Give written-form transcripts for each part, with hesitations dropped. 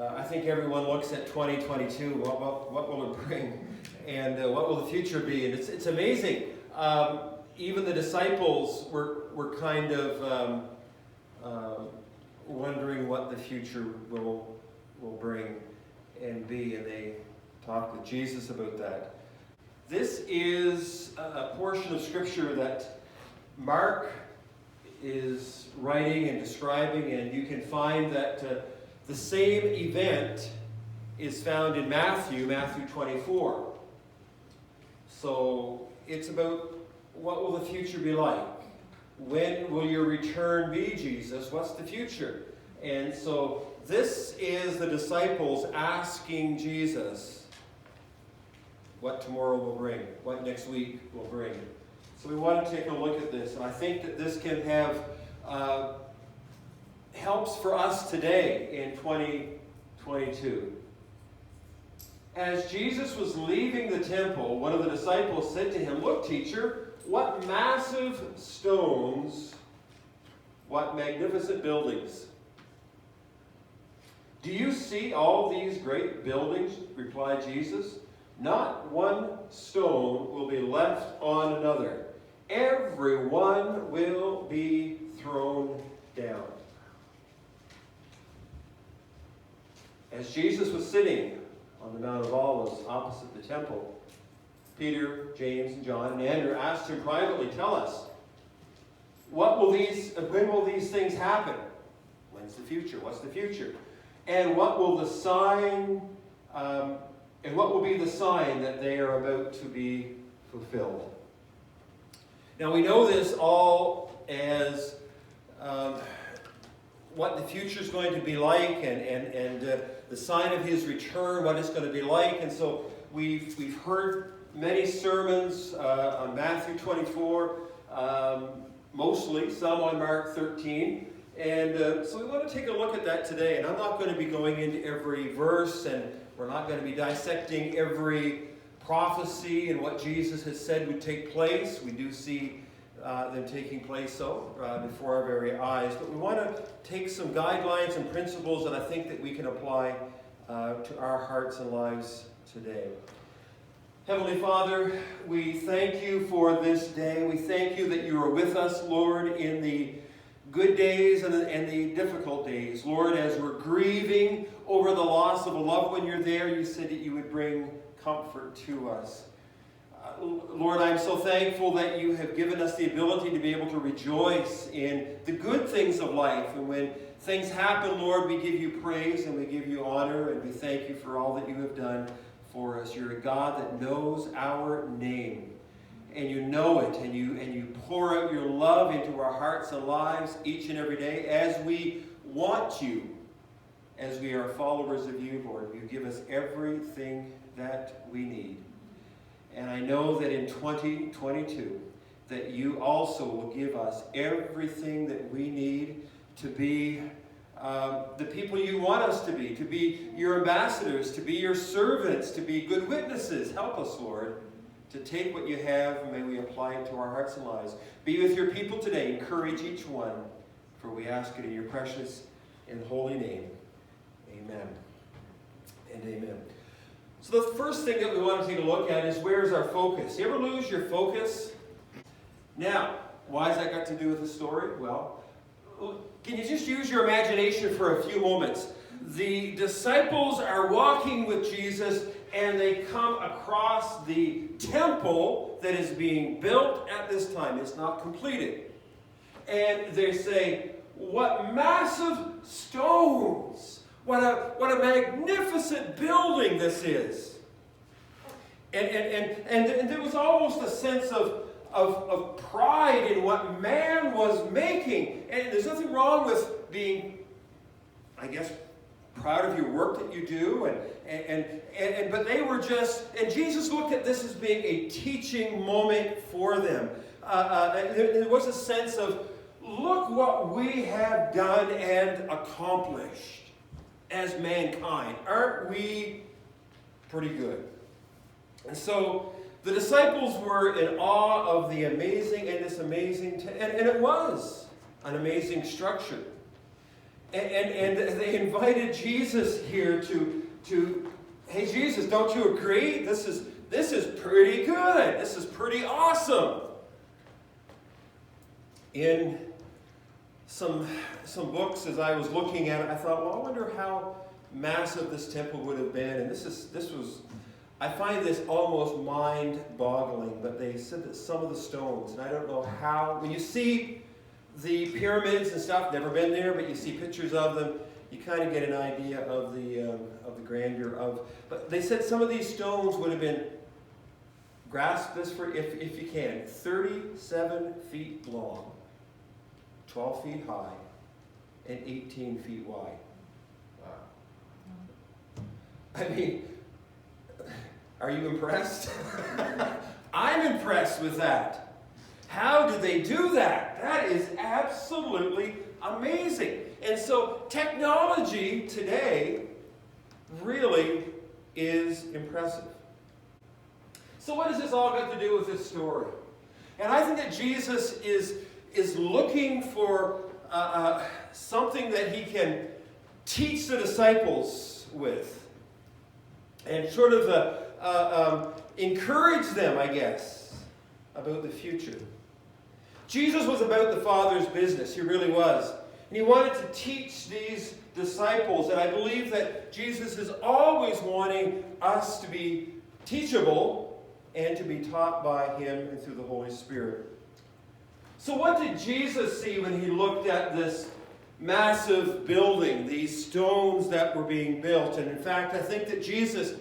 I think everyone looks at 2022, what will it bring, and what will the future be? And it's amazing. Even the disciples were kind of wondering what the future will bring and be, and they talked with Jesus about that. This is a portion of Scripture that Mark is writing and describing, and you can find that the same event is found in Matthew 24. So it's about what will the future be like? When will your return be, Jesus? What's the future? And so this is the disciples asking Jesus what tomorrow will bring, what next week will bring. So we want to take a look at this, and I think that this can have helps for us today in 2022. As Jesus was leaving the temple, one of the disciples said to him, "Look, teacher, what massive stones, what magnificent buildings. Do you see all these great buildings?" replied Jesus. "Not one stone will be left on another. Every one will be thrown down." As Jesus was sitting on the Mount of Olives opposite the temple, Peter, James, and John, and Andrew asked him privately, "Tell us, when will these things happen?" When's the future? What's the future? "And what will the sign, and what will be the sign that they are about to be fulfilled?" Now we know this all as what the future is going to be like, and the sign of his return, what it's going to be like. And so we've heard many sermons on Matthew 24, mostly, some on Mark 13. And so we want to take a look at that today. And I'm not going to be going into every verse, and we're not going to be dissecting every prophecy and what Jesus has said would take place. We do see them taking place before our very eyes. But we want to take some guidelines and principles that I think that we can apply to our hearts and lives today. Heavenly Father, we thank you for this day. We thank you that you are with us, Lord, in the good days and the difficult days. Lord, as we're grieving over the loss of a loved one, you're there. You said that you would bring comfort to us. Lord, I'm so thankful that you have given us the ability to be able to rejoice in the good things of life. And when things happen, Lord, we give you praise and we give you honor, and we thank you for all that you have done for us. You're a God that knows our name, and you know it, and you pour out your love into our hearts and lives each and every day as we want you, as we are followers of you, Lord. You give us everything that we need. And I know that in 2022, that you also will give us everything that we need to be the people you want us to be your ambassadors, to be your servants, to be good witnesses. Help us, Lord, to take what you have, and may we apply it to our hearts and lives. Be with your people today. Encourage each one, for we ask it in your precious and holy name. Amen and amen. So the first thing that we want to take a look at is, where's our focus? You ever lose your focus? Now, why has that got to do with the story? Well, can you just use your imagination for a few moments? The disciples are walking with Jesus, and they come across the temple that is being built at this time. It's not completed. And they say, "What massive stones! What a magnificent building this is." And there was almost a sense of pride in what man was making. And there's nothing wrong with being, I guess, proud of your work that you do. But they were just, and Jesus looked at this as being a teaching moment for them. There was a sense of, look what we have done and accomplished as mankind. Aren't we pretty good? And so the disciples were in awe of the amazing, and this amazing, and it was an amazing structure. And they invited Jesus here to hey Jesus, don't you agree? This is pretty good. This is pretty awesome. In some books, as I was looking at it, I thought, well, I wonder how massive this temple would have been. And this was, I find this almost mind-boggling. But they said that some of the stones, and I don't know how. When you see the pyramids and stuff, never been there, but you see pictures of them, you kind of get an idea of the grandeur of. But they said some of these stones would have been, grasp this for if you can, 37 feet long, 12 feet high, and 18 feet wide. Wow. I mean, are you impressed? I'm impressed with that. How do they do that? That is absolutely amazing. And so technology today really is impressive. So what does this all got to do with this story? And I think that Jesus is looking for something that he can teach the disciples with. And sort of encourage them, I guess, about the future. Jesus was about the Father's business. He really was. And he wanted to teach these disciples. And I believe that Jesus is always wanting us to be teachable and to be taught by him and through the Holy Spirit. So what did Jesus see when he looked at this massive building, these stones that were being built? And in fact, I think that Jesus,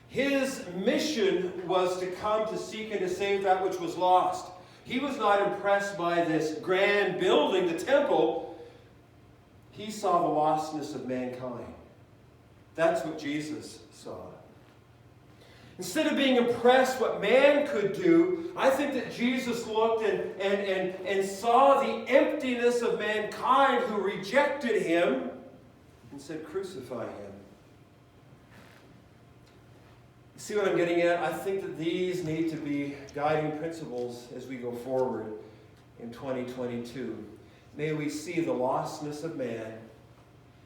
his mission was to come to seek and to save that which was lost. He was not impressed by this grand building, the temple. He saw the lostness of mankind. That's what Jesus saw. Instead of being impressed what man could do, I think that Jesus looked and saw the emptiness of mankind who rejected him and said, crucify him. See what I'm getting at? I think that these need to be guiding principles as we go forward in 2022. May we see the lostness of man.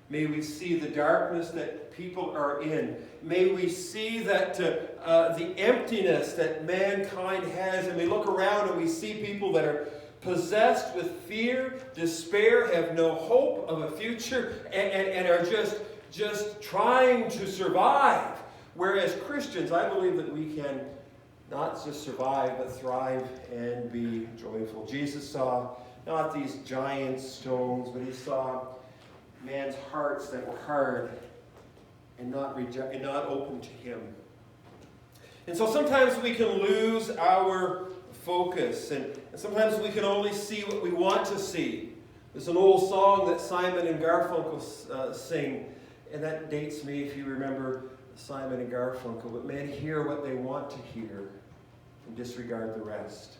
May we see the darkness that people are in. May we see that the emptiness that mankind has. And we look around and we see people that are possessed with fear, despair, have no hope of a future, and are just trying to survive. Whereas Christians, I believe that we can not just survive, but thrive and be joyful. Jesus saw not these giant stones, but he saw man's hearts that were hard and not open to him. And so sometimes we can lose our focus, and sometimes we can only see what we want to see. There's an old song that Simon and Garfunkel sing, and that dates me, if you remember Simon and Garfunkel. But men hear what they want to hear and disregard the rest.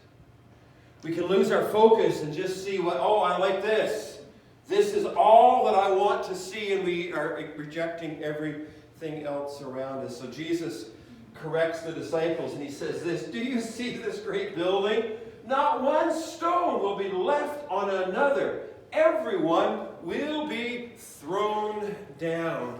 We can lose our focus and just see I like this. This is all that I want to see, and we are rejecting everything else around us. So Jesus corrects the disciples, and he says this, do you see this great building? Not one stone will be left on another. Everyone will be thrown down.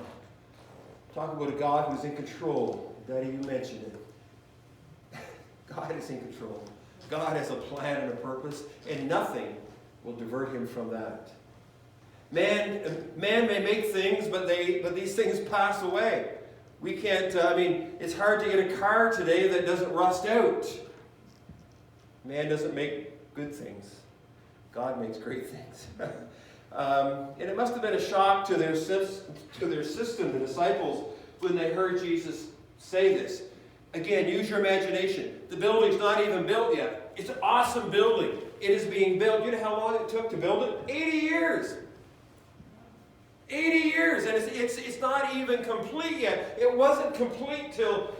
Talk about a God who's in control. Daddy, you mentioned it. God is in control. God has a plan and a purpose, and nothing will divert him from that. Man may make things, but these things pass away. We can't, it's hard to get a car today that doesn't rust out. Man doesn't make good things. God makes great things. And it must have been a shock to their system, the disciples, when they heard Jesus say this. Again, use your imagination. The building's not even built yet. It's an awesome building. It is being built. You know how long it took to build it? 80 years. 80 years, and it's not even complete yet. It wasn't complete till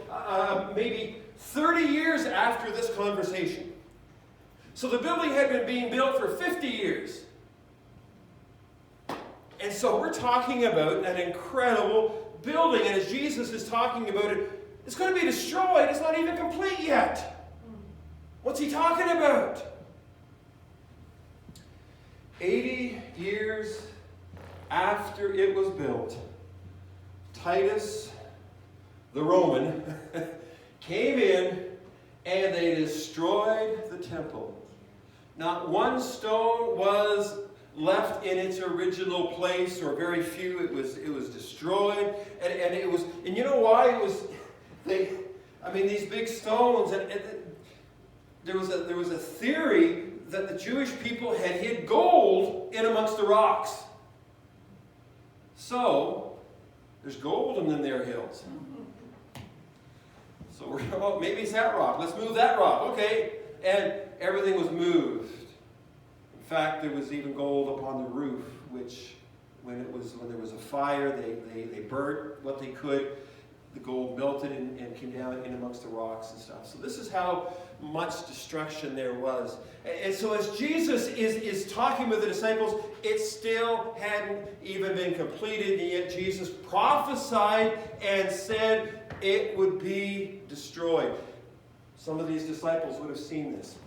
maybe 30 years after this conversation. So the building had been being built for 50 years. And so we're talking about an incredible building, and as Jesus is talking about it, it's going to be destroyed. It's not even complete yet. What's he talking about? 80 years after it was built, Titus, the Roman, came in and they destroyed the temple. Not one stone was left in its original place, or very few. It was destroyed, and it was. And you know why it was? These big stones, and there was a theory that the Jewish people had hid gold in amongst the rocks. So there's gold in them there hills. So we're maybe it's that rock. Let's move that rock. Okay, and everything was moved. In fact, there was even gold upon the roof, which, when there was a fire, they burnt what they could. The gold melted and came down in amongst the rocks and stuff. So this is how much destruction there was. And so as Jesus is talking with the disciples, it still hadn't even been completed, and yet Jesus prophesied and said it would be destroyed. Some of these disciples would have seen this.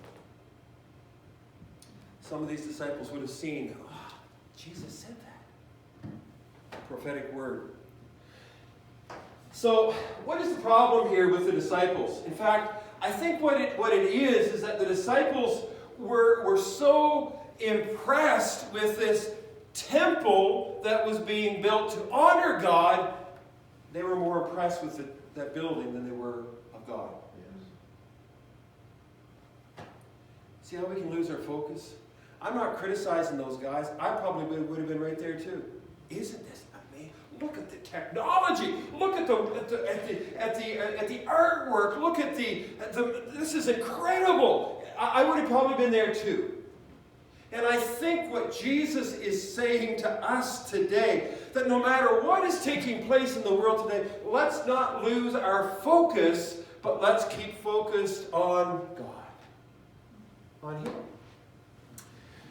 Some of these disciples would have seen, Jesus said that. Prophetic word. So, what is the problem here with the disciples? In fact, I think what it is that the disciples were so impressed with this temple that was being built to honor God, they were more impressed with that building than they were of God. Yes. See how we can lose our focus? I'm not criticizing those guys. I probably would have been right there too. Isn't this amazing? Look at the technology. Look at the artwork. Look at this is incredible. I would have probably been there too. And I think what Jesus is saying to us today, that no matter what is taking place in the world today, let's not lose our focus, but let's keep focused on God, on Him.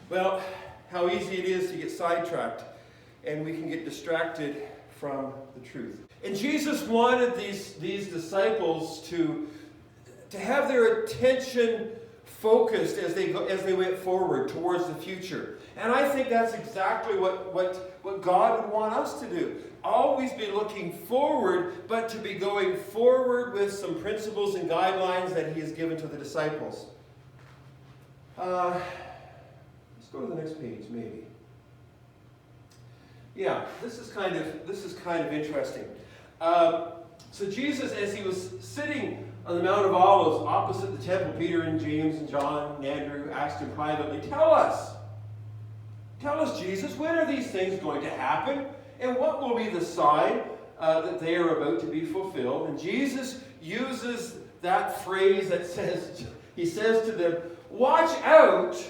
Well, how easy it is to get sidetracked, and we can get distracted from the truth. And Jesus wanted these disciples to have their attention focused as they went forward towards the future. And I think that's exactly what God would want us to do. Always be looking forward, but to be going forward with some principles and guidelines that He has given to the disciples. Let's go to the next page, maybe. Yeah, this is kind of interesting. So Jesus, as He was sitting on the Mount of Olives opposite the temple, Peter and James and John and Andrew asked Him privately, Tell us, Jesus, when are these things going to happen? And what will be the sign that they are about to be fulfilled? And Jesus uses that phrase that He says to them, Watch out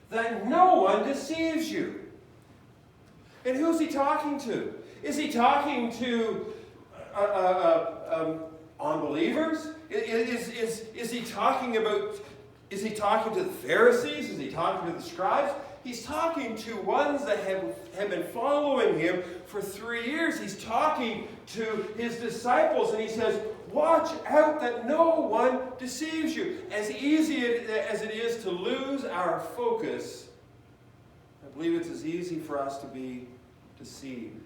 that no one deceives you. And who's He talking to? Is He talking to unbelievers? Is He talking to the Pharisees? Is He talking to the scribes? He's talking to ones that have been following Him for 3 years. He's talking to His disciples, and He says, watch out that no one deceives you. As easy as it is to lose our focus, I believe it's as easy for us to be deceived.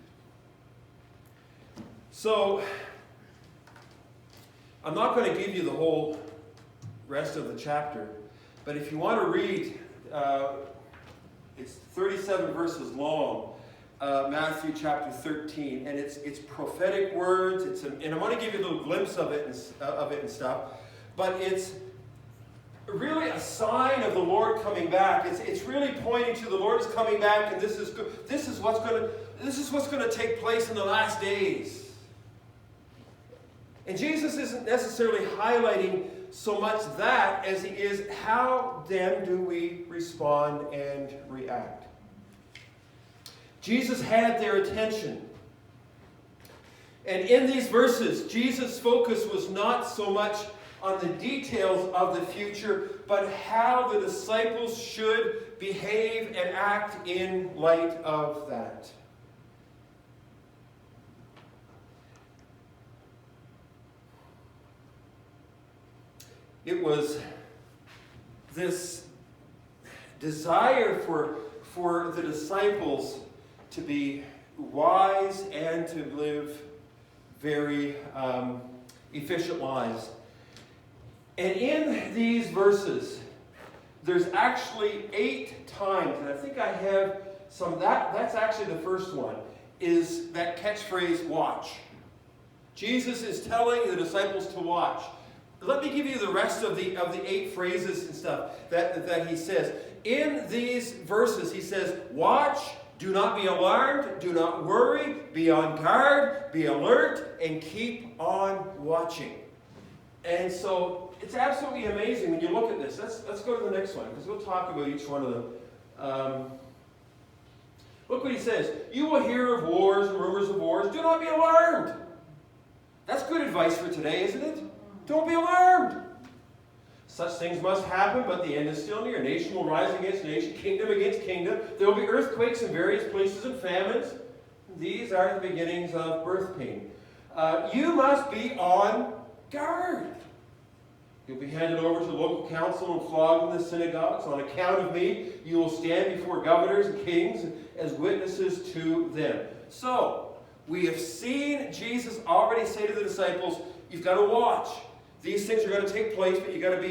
So, I'm not going to give you the whole rest of the chapter, but if you want to read, it's 37 verses long, Matthew chapter 13, and it's prophetic words. And I want to give you a little glimpse of it and stuff, but it's really a sign of the Lord coming back. It's really pointing to the Lord is coming back, and this is what's going to take place in the last days. And Jesus isn't necessarily highlighting so much that as He is how then do we respond and react. Jesus had their attention. And in these verses, Jesus' focus was not so much on the details of the future, but how the disciples should behave and act in light of that. It was this desire for the disciples to be wise and to live very efficient lives. And in these verses, there's actually 8 times, and I think I have some, that's actually the first one, is that catchphrase, watch. Jesus is telling the disciples to watch. Let me give you the rest of the 8 phrases and stuff that he says. In these verses, he says, watch, do not be alarmed, do not worry, be on guard, be alert, and keep on watching. And so it's absolutely amazing when you look at this. Let's go to the next one, because we'll talk about each one of them. Look what he says. You will hear of wars and rumors of wars. Do not be alarmed. That's good advice for today, isn't it? Don't be alarmed. Such things must happen, but the end is still near. Nation will rise against nation, kingdom against kingdom. There will be earthquakes in various places and famines. These are the beginnings of birth pain. You must be on guard. You'll be handed over to the local council and flogged in the synagogues. On account of me, you will stand before governors and kings as witnesses to them. So, we have seen Jesus already say to the disciples, you've got to watch. These things are going to take place, but you've got to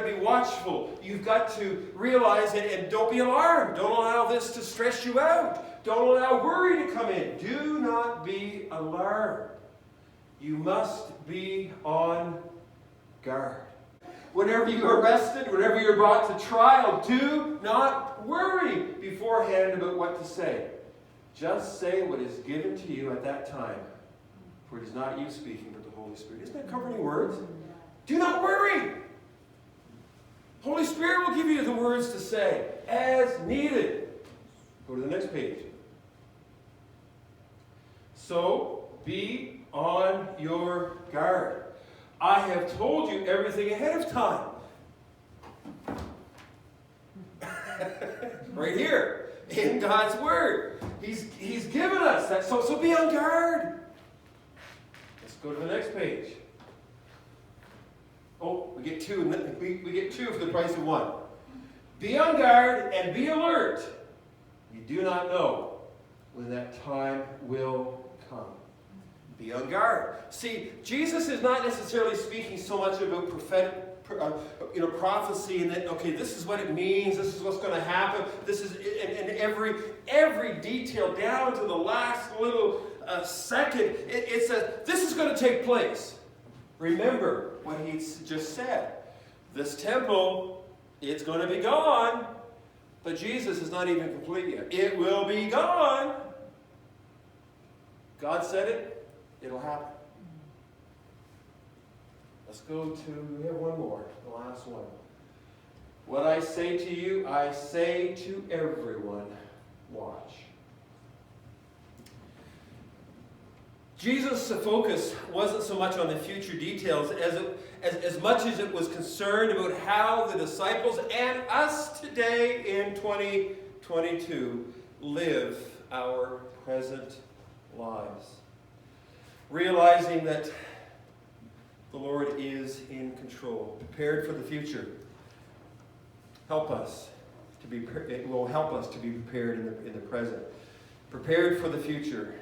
be watchful. You've got to realize it, and don't be alarmed. Don't allow this to stress you out. Don't allow worry to come in. Do not be alarmed. You must be on guard. Whenever you're arrested, whenever you're brought to trial, do not worry beforehand about what to say. Just say what is given to you at that time. For it is not you speaking, but the Holy Spirit. Isn't that comforting words? Do not worry. Holy Spirit will give you the words to say as needed. Go to the next page. So, be on your guard. I have told you everything ahead of time. Right here, in God's Word. He's given us that. So be on guard. Let's go to the next page. Oh, we get 2. We get 2 for the price of 1. Be on guard and be alert. You do not know when that time will come. Be on guard. See, Jesus is not necessarily speaking so much about prophetic, prophecy, and that, okay, this is what it means, this is what's going to happen, this is, and every detail down to the last little second, this is going to take place. Remember what he just said. This temple, it's going to be gone, but Jesus is not even complete yet. It will be gone. God said it. It'll happen. Let's go to, we have one more, the last one. What I say to you, I say to everyone, watch. Jesus' focus wasn't so much on the future details as much as it was concerned about how the disciples and us today in 2022 live our present lives. Realizing that the Lord is in control, prepared for the future. It will help us to be prepared in the present. Prepared for the future.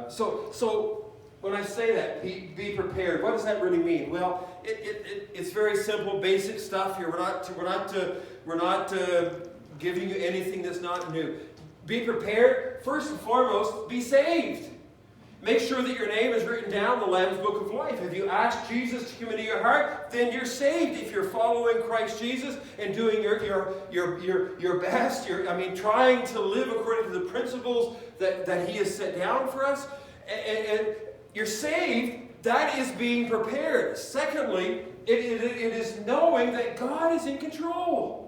So when I say that, be prepared, what does that really mean? Well, it's very simple, basic stuff here. We're not giving you anything that's not new. Be prepared. First and foremost, be saved. Make sure that your name is written down in the Lamb's Book of Life. If you ask Jesus to come into your heart, then you're saved. If you're following Christ Jesus and doing your best, trying to live according to the principles that He has set down for us, and you're saved, that is being prepared. Secondly, it is knowing that God is in control.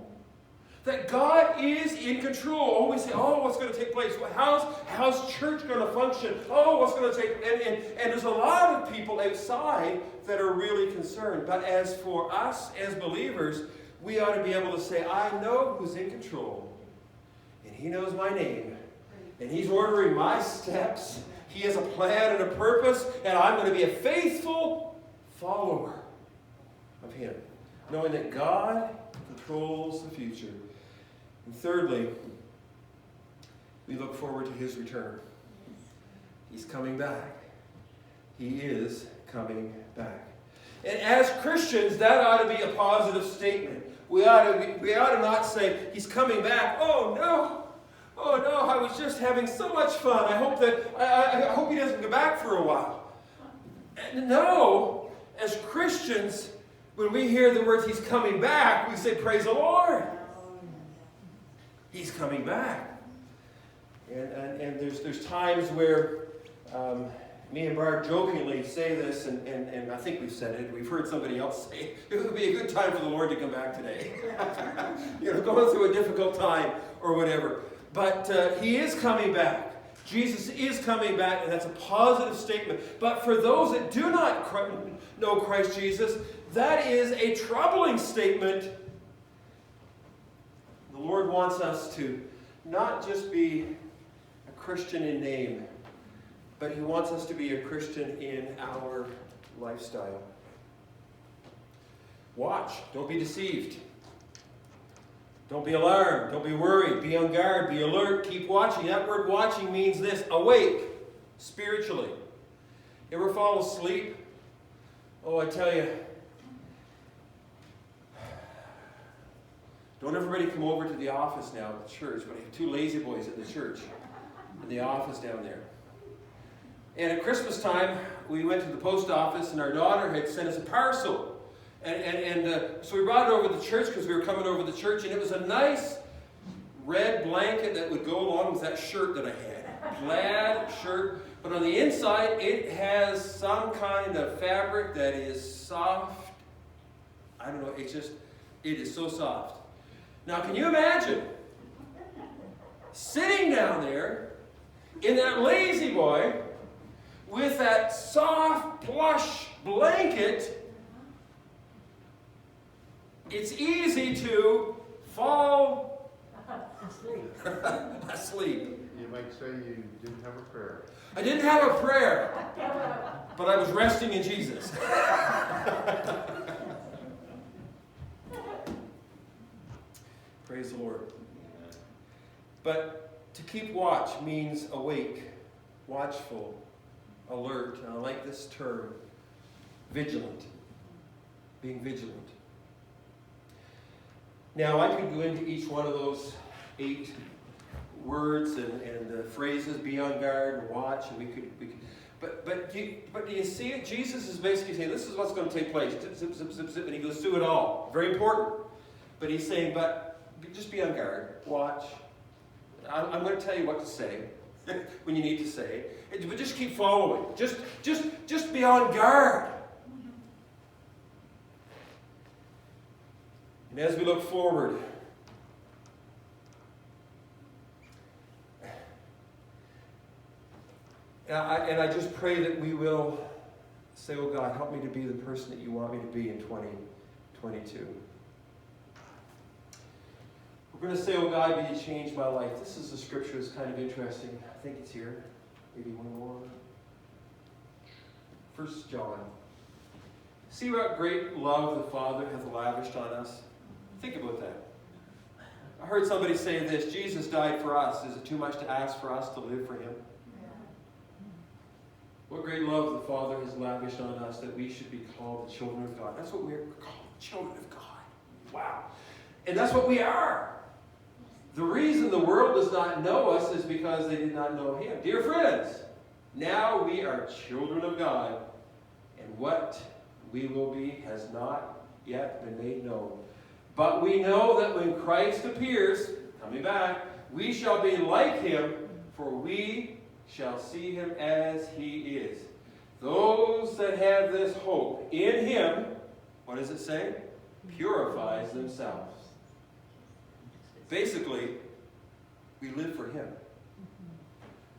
That God is in control. Always say, what's going to take place? How's church going to function? What's going to take place? And there's a lot of people outside that are really concerned. But as for us as believers, we ought to be able to say, I know who's in control. And He knows my name. And He's ordering my steps. He has a plan and a purpose. And I'm going to be a faithful follower of Him. Knowing that God controls the future. And thirdly, we look forward to his return. He's coming back. He is coming back. And as Christians, that ought to be a positive statement. We ought to not say, he's coming back. Oh no, I was just having so much fun. I hope he doesn't go back for a while. And no, as Christians, when we hear the words, he's coming back, we say, praise the Lord. He's coming back. And there's times where me and Barb jokingly say this, and I think we've said it. We've heard somebody else say it would be a good time for the Lord to come back today. Going through a difficult time or whatever. But he is coming back. Jesus is coming back, and that's a positive statement. But for those that do not know Christ Jesus, that is a troubling statement. The Lord wants us to not just be a Christian in name, but he wants us to be a Christian in our lifestyle. Watch. Don't be deceived. Don't be alarmed. Don't be worried. Be on guard. Be alert. Keep watching. That word watching means this: awake spiritually. You ever fall asleep? Oh, I tell you. Don't everybody come over to the office now at the church, but I have two lazy boys at the church, in the office down there. And at Christmas time, we went to the post office, and our daughter had sent us a parcel. So we brought it over to the church because we were coming over to the church, and it was a nice red blanket that would go along with that shirt that I had. Plaid shirt. But on the inside, it has some kind of fabric that is soft. I don't know, it is so soft. Now, can you imagine sitting down there in that lazy boy with that soft, plush blanket? It's easy to fall asleep. You might say you didn't have a prayer. I didn't have a prayer, but I was resting in Jesus. Praise the Lord. But to keep watch means awake, watchful, alert. And I like this term, vigilant. Being vigilant. Now, I could go into each one of those 8 words and phrases, be on guard and watch, and we could but do you see it? Jesus is basically saying, this is what's going to take place. Zip, zip, zip, zip, zip, and he goes through it all. Very important. But he's saying, but just be on guard, watch. I'm going to tell you what to say when you need to say, but just keep following. Just be on guard. And as we look forward, and I just pray that we will say, oh God, help me to be the person that you want me to be in 2022. We're going to say, oh God, will you change my life? This is a scripture that's kind of interesting. I think it's here. Maybe one more. 1 John. See what great love the Father hath lavished on us. Think about that. I heard somebody say this: Jesus died for us. Is it too much to ask for us to live for him? Yeah. What great love the Father has lavished on us that we should be called the children of God. That's what we're called, children of God. Wow. And that's what we are. The reason the world does not know us is because they did not know him. Dear friends, now we are children of God, and what we will be has not yet been made known. But we know that when Christ appears, coming back, we shall be like him, for we shall see him as he is. Those that have this hope in him, what does it say? Purifies themselves. Basically, we live for him.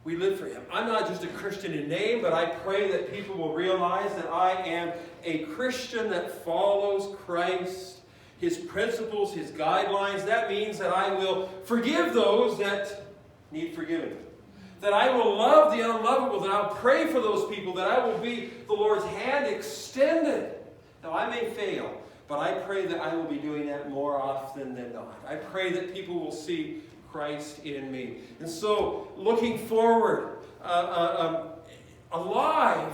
We live for him. I'm not just a Christian in name, but I pray that people will realize that I am a Christian that follows Christ, his principles, his guidelines. That means that I will forgive those that need forgiving. That I will love the unlovable, that I'll pray for those people, that I will be the Lord's hand extended. Now, I may fail, but I pray that I will be doing that more often than not. I pray that people will see Christ in me. And so, looking forward, alive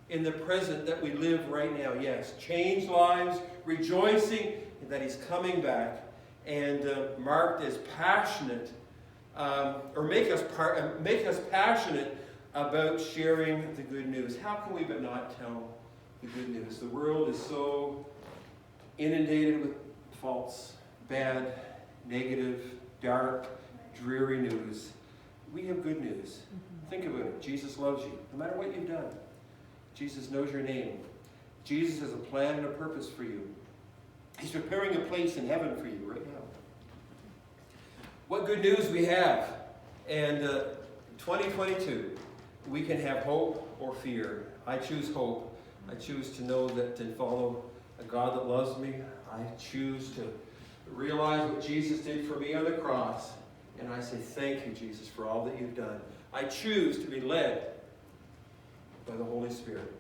in the present that we live right now. Yes, changed lives, rejoicing that He's coming back, and marked as passionate, or make us passionate about sharing the good news. How can we but not tell the good news? The world is so inundated with false, bad, negative, dark, dreary news. We have good news. Think about it. Jesus loves you, no matter what you've done. Jesus knows your name. Jesus has a plan and a purpose for you. He's preparing a place in heaven for you right now. What good news we have. And 2022, we can have hope or fear. I choose hope. I choose to know that and follow a God that loves me. I choose to realize what Jesus did for me on the cross. And I say, thank you, Jesus, for all that you've done. I choose to be led by the Holy Spirit.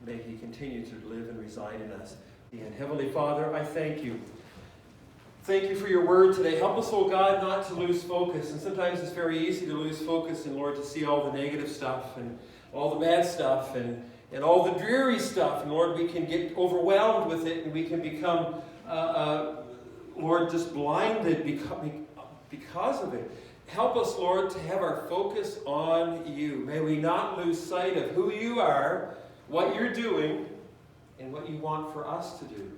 May He continue to live and reside in us. And Heavenly Father, I thank you. Thank you for your word today. Help us, oh God, not to lose focus. And sometimes it's very easy to lose focus and, Lord, to see all the negative stuff and all the bad stuff and all the dreary stuff. And, Lord, we can get overwhelmed with it and we can become, Lord, just blinded because of it. Help us, Lord, to have our focus on you. May we not lose sight of who you are, what you're doing, and what you want for us to do.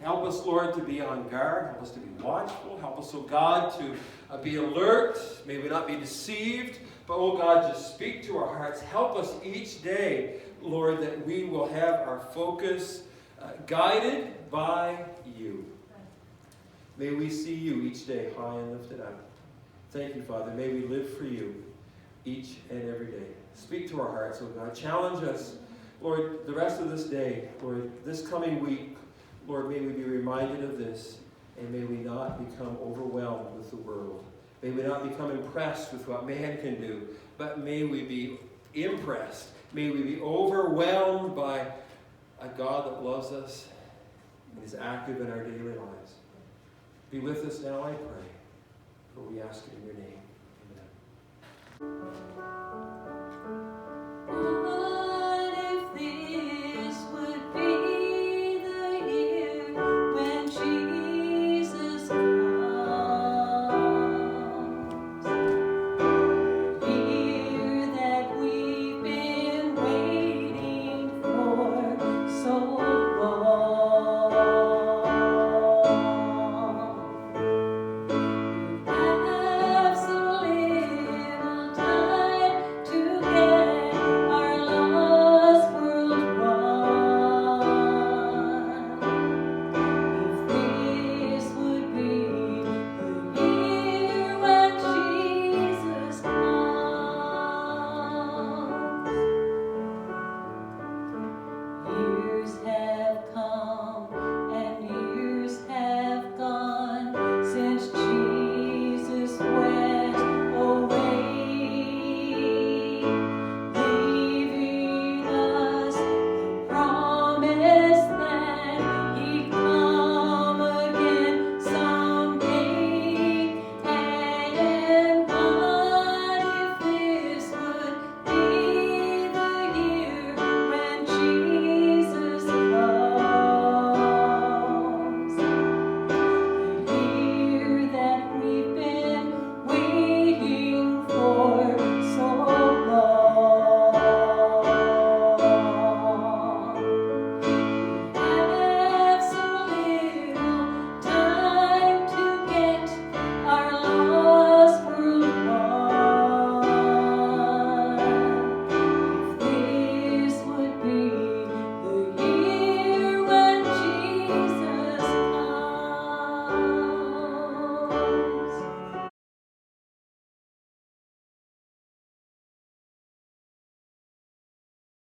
Help us, Lord, to be on guard. Help us to be watchful. Help us, oh God, to be alert. May we not be deceived. But, oh God, just speak to our hearts. Help us each day, Lord, that we will have our focus guided by you. May we see you each day high and lifted up. Thank you, Father. May we live for you each and every day. Speak to our hearts, oh God. Challenge us, Lord, the rest of this day, Lord, this coming week. Lord, may we be reminded of this, and may we not become overwhelmed with the world. May we not become impressed with what man can do, but may we be impressed. May we be overwhelmed by a God that loves us and is active in our daily lives. Be with us now, I pray, for we ask it in your name. Amen.